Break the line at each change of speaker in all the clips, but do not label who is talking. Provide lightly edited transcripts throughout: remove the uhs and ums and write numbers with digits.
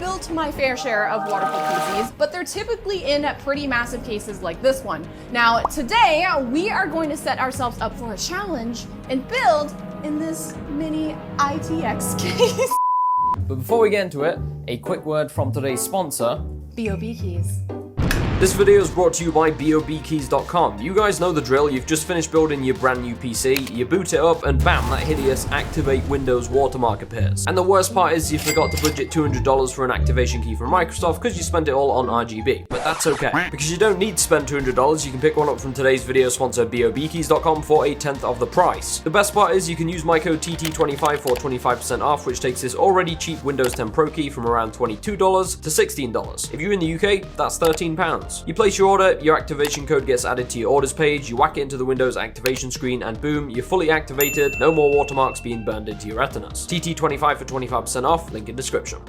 built my fair share of water-cooled PCs, but they're typically in pretty massive cases like this one. Now, today, we are going to set ourselves up for a challenge and build in this mini ITX case.
But before we get into it, a quick word from today's sponsor,
BOB Keys.
This video is brought to you by bobkeys.com. You guys know the drill. You've just finished building your brand new PC, you boot it up, and bam, that hideous Activate Windows watermark appears. And the worst part is you forgot to budget $200 for an activation key from Microsoft because you spent it all on RGB. But that's okay, because you don't need to spend $200. You can pick one up from today's video sponsor, bobkeys.com, for a tenth of the price. The best part is you can use my code TT25 for 25% off, which takes this already cheap Windows 10 Pro key from around $22 to $16. If you're in the UK, that's £13. You place your order, your activation code gets added to your orders page, you whack it into the Windows activation screen, and boom, you're fully activated, no more watermarks being burned into your retinas. TT25 for 25% off, link in description.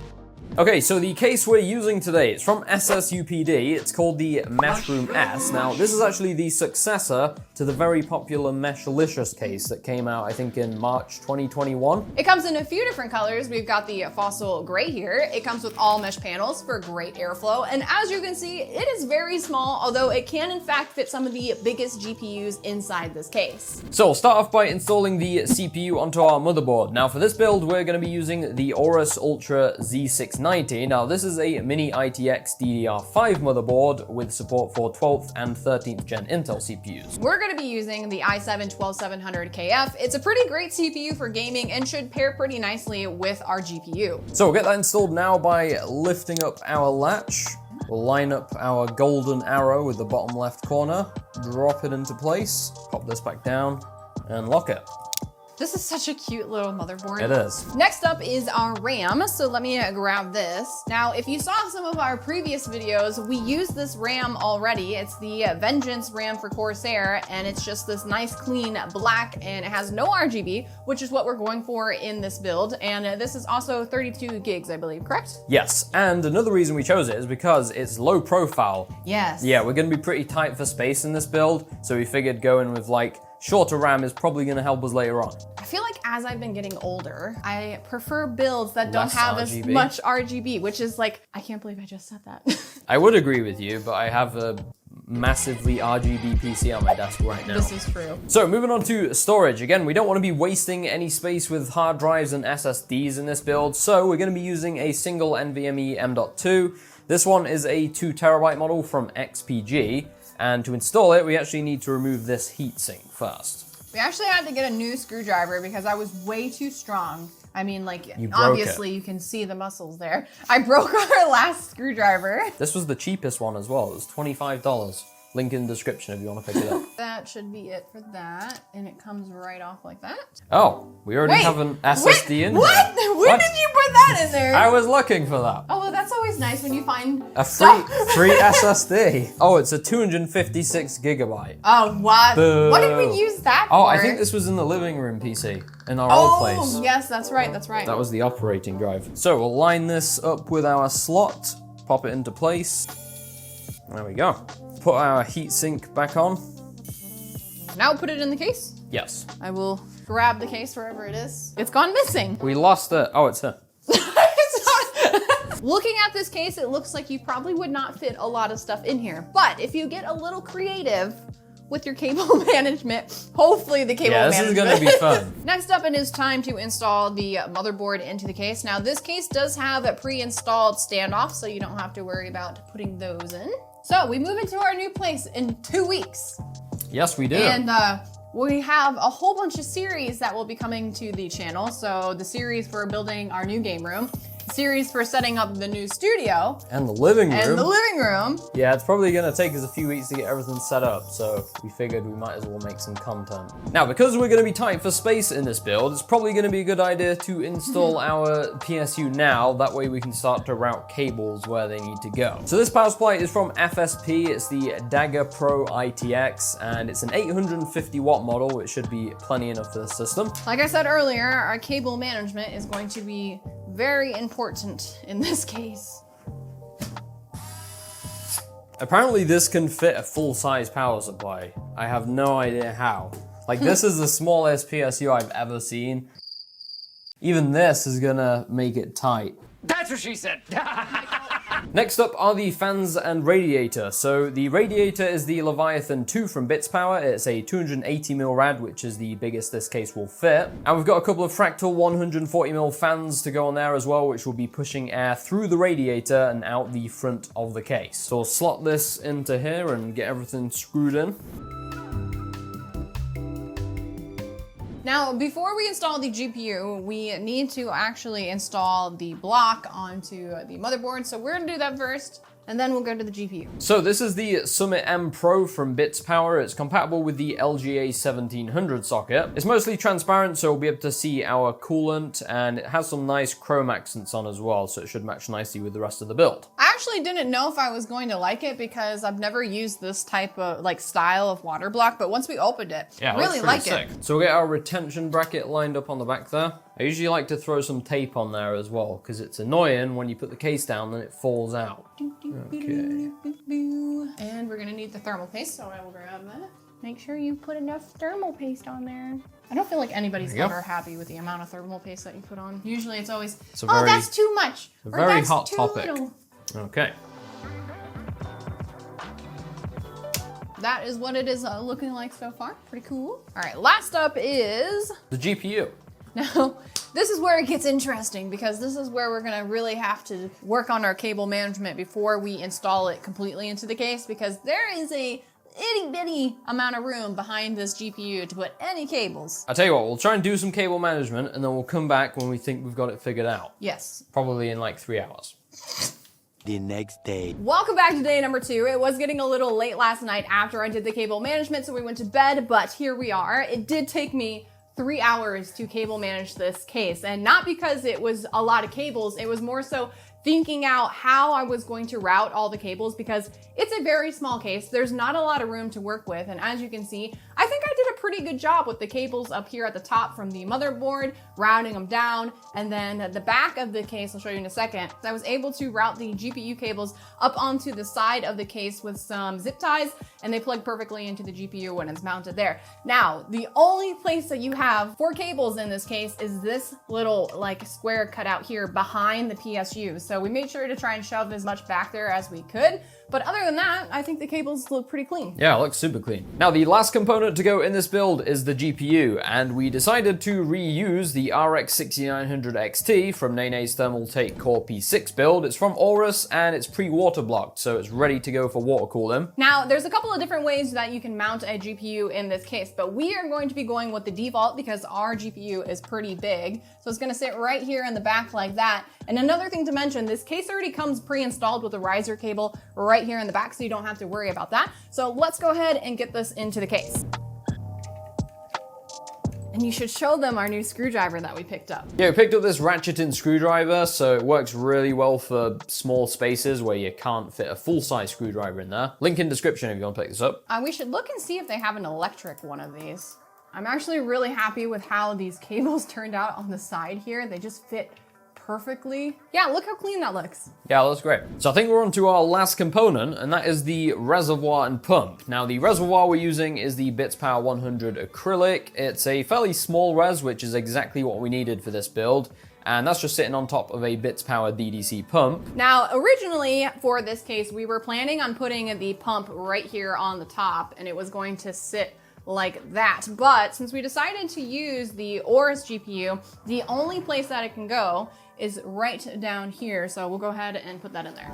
Okay, so the case we're using today is from SSUPD. It's called the Meshroom S. Now, this is actually the successor to the very popular Meshlicious case that came out, I think, in March 2021.
It comes in a few different colors. We've got the fossil gray here. It comes with all mesh panels for great airflow. And as you can see, it is very small, although it can in fact fit some of the biggest GPUs inside this case.
So we'll start off by installing the CPU onto our motherboard. Now, for this build, we're going to be using the Aorus Ultra Z690. Now, this is a mini ITX DDR5 motherboard with support for 12th and 13th gen Intel CPUs.
We're going to be using the i7-12700KF. It's a pretty great CPU for gaming and should pair pretty nicely with our GPU.
So we'll get that installed now by lifting up our latch. We'll line up our golden arrow with the bottom left corner, drop it into place, pop this back down, and lock it.
This is such a cute little motherboard.
It is.
Next up is our RAM, so let me grab this. Now, if you saw some of our previous videos, we used this RAM already. It's the Vengeance RAM for Corsair, and it's just this nice clean black, and it has no RGB, which is what we're going for in this build. And this is also 32 gigs, I believe, correct?
Yes, and another reason we chose it is because it's low profile.
Yes.
Yeah, we're gonna be pretty tight for space in this build, so we figured going with like shorter RAM is probably gonna help us later on.
I feel like as I've been getting older, I prefer builds that don't
Less
have
RGB.
as much RGB, which is like, I can't believe I just said that.
I would agree with you, but I have a massively RGB PC on my desk right now.
This is true.
So moving on to storage. Again, we don't want to be wasting any space with hard drives and SSDs in this build, so we're gonna be using a single NVMe M.2. This one is a 2 terabyte model from XPG. And to install it, we actually need to remove this heatsink first.
We actually had to get a new screwdriver because I was way too strong. I mean, like,
You broke
obviously
it.
you can see the muscles there. I broke our last screwdriver.
This was the cheapest one as well. It was $25. Link in the description if you want to pick it up.
That should be it for that. And it comes right off like that.
Oh, we already have an SSD in
what?
there.
When did you put that in there?
I was looking for that.
Oh, well, that's always nice when you find
A
stuff.
free SSD. Oh, it's a 256 gigabyte.
Oh, what?
Boo.
What did we use that for?
Oh, I think this was in the living room PC in our old place.
Oh, yes, that's right, that's right.
That was the operating drive. So we'll line this up with our slot, pop it into place. There we go. Put our heatsink back on.
Now put it in the case.
Yes.
I will grab the case wherever it is. It's gone missing.
We lost it. Oh, it's here.
Looking at this case, it looks like you probably would not fit a lot of stuff in here. But if you get a little creative with your cable management, hopefully the cable management.
Yeah, this is gonna be fun.
Next up, it is time to install the motherboard into the case. Now, this case does have a pre-installed standoff, so you don't have to worry about putting those in. So we move into our new place in 2 weeks.
Yes, we do.
And we have a whole bunch of series that will be coming to the channel. So the series for building our new game room, series for setting up the new studio,
And the living room.
and the living room.
Yeah, it's probably gonna take us a few weeks to get everything set up, so we figured we might as well make some content. Now, because we're gonna be tight for space in this build, it's probably gonna be a good idea to install our PSU now, that way we can start to route cables where they need to go. So this power supply is from FSP, it's the Dagger Pro ITX, and it's an 850 watt model, which should be plenty enough for this system.
Like I said earlier, our cable management is going to be very important in this case.
Apparently this can fit a full-size power supply. I have no idea how. Like, this is the smallest PSU I've ever seen. Even this is gonna make it tight.
That's That's what she said.
Next up are the fans and radiator. So the radiator is the Leviathan 2 from Bits Power. It's a 280mm rad, which is the biggest this case will fit. And we've got a couple of Fractal 140mm fans to go on there as well, which will be pushing air through the radiator and out the front of the case. So we'll slot this into here and get everything screwed in.
Now, before we install the GPU, we need to actually install the block onto the motherboard. So we're gonna do that first, and then we'll go to the GPU.
So this is the Summit M Pro from Bits Power. It's compatible with the LGA 1700 socket. It's mostly transparent, so we'll be able to see our coolant, and it has some nice chrome accents on as well, so it should match nicely with the rest of the build.
I actually didn't know if I was going to like it because I've never used this type of style of water block, but once we opened it,
Yeah,
really like it.
So we'll get our retention bracket lined up on the back there. I usually like to throw some tape on there as well, because it's annoying when you put the case down and it falls out. Okay.
And we're gonna need the thermal paste, so I will grab that. Make sure you put enough thermal paste on there. I don't feel like anybody's ever happy with the amount of thermal paste that you put on. Usually it's always, oh, that's too much.
It's a very
that's
hot
too
topic.
Little.
Okay.
That is what it is looking like so far. Pretty cool. All right, last up is
The GPU.
Now, this is where it gets interesting because this is where we're gonna really have to work on our cable management before we install it completely into the case, because there is a itty bitty amount of room behind this GPU to put any cables.
I'll tell you what, we'll try and do some cable management and then we'll come back when we think we've got it figured out.
Yes.
Probably in like 3 hours.
The next day.
Welcome back to day number 2. It was getting a little late last night after I did the cable management, so we went to bed, but here we are. It did take me 3 hours to cable manage this case, and not because it was a lot of cables, it was more so thinking out how I was going to route all the cables, because it's a very small case. There's not a lot of room to work with, and as you can see, I think I did a pretty good job with the cables up here at the top from the motherboard, routing them down, and then at the back of the case, I'll show you in a second, I was able to route the GPU cables up onto the side of the case with some zip ties, and they plug perfectly into the GPU when it's mounted there. Now, the only place that you have for cables in this case is this little square cut out here behind the PSU. So we made sure to try and shove as much back there as we could. But other than that, I think the cables look pretty clean.
Yeah, it looks super clean. Now, the last component to go in this build is the GPU, and we decided to reuse the RX 6900 XT from Nay's Thermaltake Core P6 build. It's from Aorus, and it's pre-water blocked, so it's ready to go for water cooling.
Now, there's a couple of different ways that you can mount a GPU in this case, but we are going to be going with the default because our GPU is pretty big. So it's gonna sit right here in the back like that. And another thing to mention, this case already comes pre-installed with a riser cable right here in the back, so you don't have to worry about that. So let's go ahead and get this into the case. And you should show them our new screwdriver that we picked up.
Yeah, we picked up this ratcheting screwdriver, so it works really well for small spaces where you can't fit a full-size screwdriver in there. Link in description if you want to pick this up.
We should look and see if they have an electric one of these. I'm actually really happy with how these cables turned out on the side here. They just fit perfectly. Yeah, look how clean that looks.
Yeah, that's great. So I think we're on to our last component, and that is the reservoir and pump. Now, the reservoir we're using is the Bits Power 100 acrylic. It's a fairly small res, which is exactly what we needed for this build. And that's just sitting on top of a Bits Power DDC pump.
Now, originally for this case, we were planning on putting the pump right here on the top, and it was going to sit like that. But since we decided to use the Aorus GPU, the only place that it can go is right down here. So we'll go ahead and put that in there.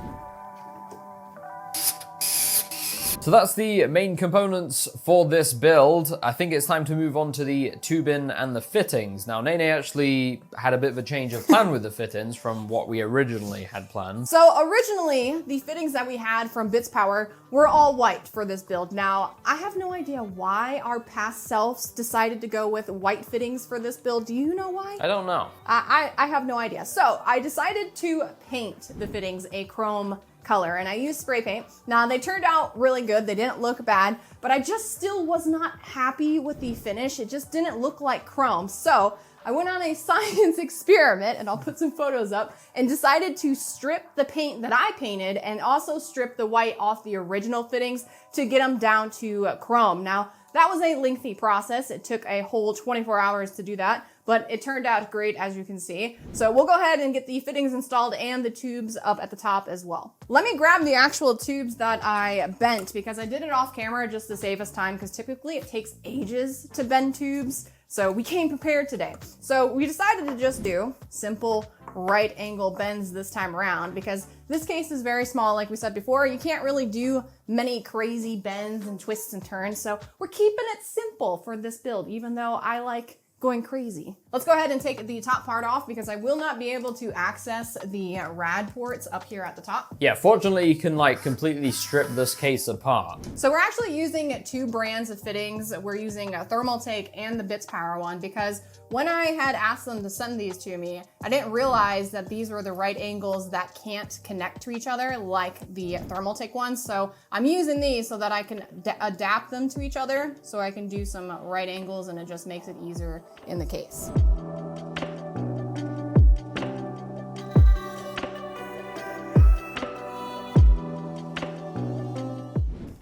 So that's the main components for this build. I think it's time to move on to the tubing and the fittings. Now, Nene actually had a bit of a change of plan with the fittings from what we originally had planned.
So originally, the fittings that we had from Bits Power were all white for this build. Now, I have no idea why our past selves decided to go with white fittings for this build. Do you know why?
I don't know.
I have no idea. So I decided to paint the fittings a chrome color, and I used spray paint. Now, they turned out really good. They didn't look bad, but I just still was not happy with the finish. It just didn't look like chrome. So I went on a science experiment, and I'll put some photos up, and decided to strip the paint that I painted and also strip the white off the original fittings to get them down to chrome. Now, that was a lengthy process. It took a whole 24 hours to do that, but it turned out great, as you can see. So we'll go ahead and get the fittings installed and the tubes up at the top as well. Let me grab the actual tubes that I bent, because I did it off camera just to save us time, because typically it takes ages to bend tubes. So we came prepared today. So we decided to just do simple right angle bends this time around, because this case is very small. Like we said before, you can't really do many crazy bends and twists and turns. So we're keeping it simple for this build, even though I like going crazy. Let's go ahead and take the top part off, because I will not be able to access the rad ports up here at the top.
Yeah, fortunately you can like completely strip this case apart.
So we're actually using two brands of fittings. We're using a Thermaltake and the Bits Power one, because when I had asked them to send these to me, I didn't realize that these were the right angles that can't connect to each other like the Thermaltake ones. So I'm using these so that I can adapt them to each other, so I can do some right angles, and it just makes it easier in the case.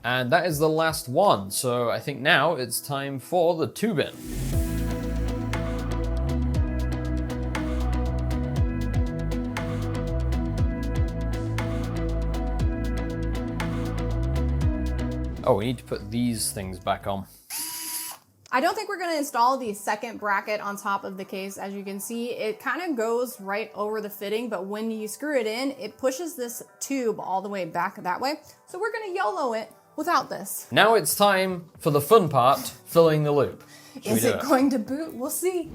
And that is the last one, so I think now it's time for the tubing. Oh, we need to put these things back on.
I don't think we're going to install the second bracket on top of the case. As you can see, it kind of goes right over the fitting, but when you screw it in, it pushes this tube all the way back that way. So we're going to YOLO it without this.
Now it's time for the fun part, filling the loop. Should
Is it going to boot? We'll see.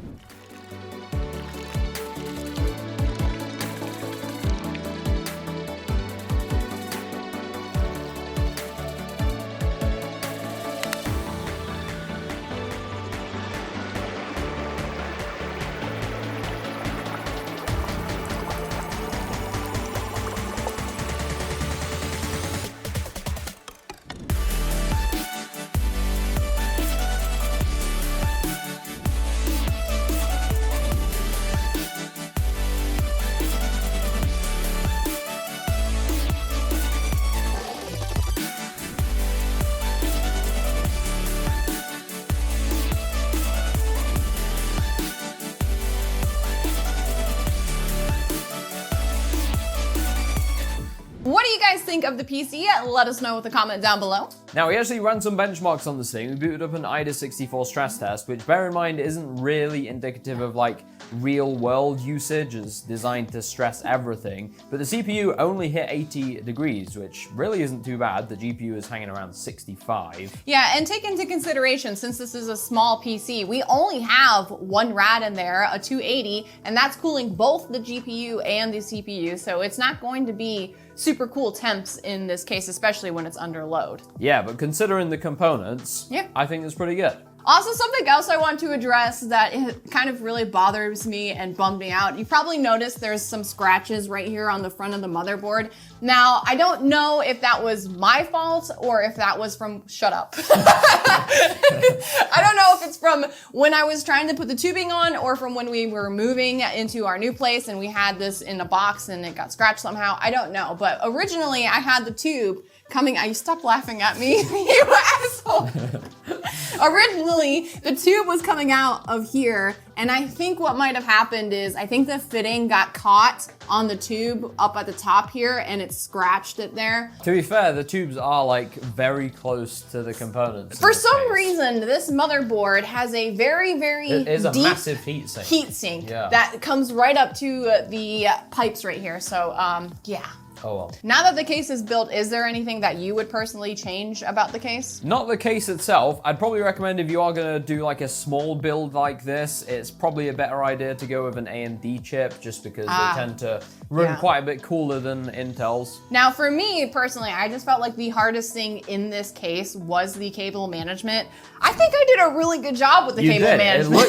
What do you guys think of the PC? Let us know with a comment down below.
Now, we actually ran some benchmarks on this thing. We booted up an IDA64 stress test, which, bear in mind, isn't really indicative of like real world usage. It's designed to stress everything. But the CPU only hit 80 degrees, which really isn't too bad. The GPU is hanging around 65.
Yeah, and take into consideration, since this is a small PC, we only have one rad in there, a 280, and that's cooling both the GPU and the CPU. So it's not going to be super cool temps in this case, especially when it's under load.
Yeah, but considering the components,
Yeah.
I think it's pretty good.
Also, something else I want to address that kind of really bothers me and bummed me out. You probably noticed there's some scratches right here on the front of the motherboard. Now, I don't know if that was my fault or if that was from, shut up. I don't know if it's from when I was trying to put the tubing on or from when we were moving into our new place and we had this in a box and it got scratched somehow. I don't know, but originally I had the tube coming, you stop laughing at me, you asshole. Originally, the tube was coming out of here, and I think what might have happened is, I think the fitting got caught on the tube up at the top here, and it scratched it there.
To be fair, the tubes are like very close to the components.
For some reason, this motherboard has a very, very
it is a
deep
massive heatsink.
heatsink
Yeah.
that comes right up to the pipes right here. So, yeah.
Oh well.
Now that the case is built, is there anything that you would personally change about the case?
Not the case itself. I'd probably recommend if you are going to do like a small build like this, it's probably a better idea to go with an AMD chip just because they tend to run quite a bit cooler than Intel's.
Now for me personally, I just felt like the hardest thing in this case was the cable management. I think I did a really good job with the cable management.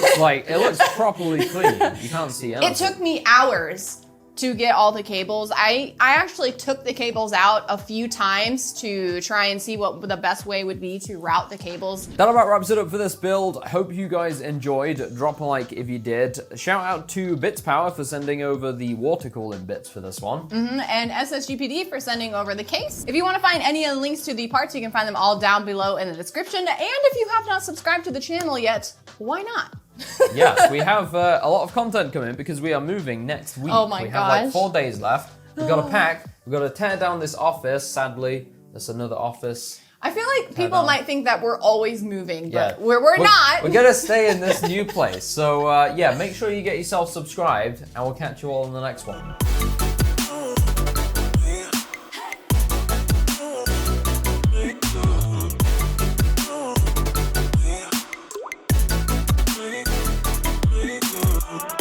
It looks properly clean. You can't see anything.
It took me hours to get all the cables. I actually took the cables out a few times to try and see what the best way would be to route the cables.
That about wraps it up for this build. Hope you guys enjoyed. Drop a like if you did. Shout out to Bits Power for sending over the water cooling bits for this one.
And SSUPD for sending over the case. If you want to find any of the links to the parts, you can find them all down below in the description. And if you have not subscribed to the channel yet, why not?
Yes, we have a lot of content coming because we are moving next week.
Oh my
We have like
gosh.
4 days left. We've got to pack. We've got to tear down this office, sadly. There's another office.
I feel like people might think that we're always moving, but
Yeah.
we're not.
We're going to stay in this new place. So, yeah, make sure you get yourself subscribed, and we'll catch you all in the next one.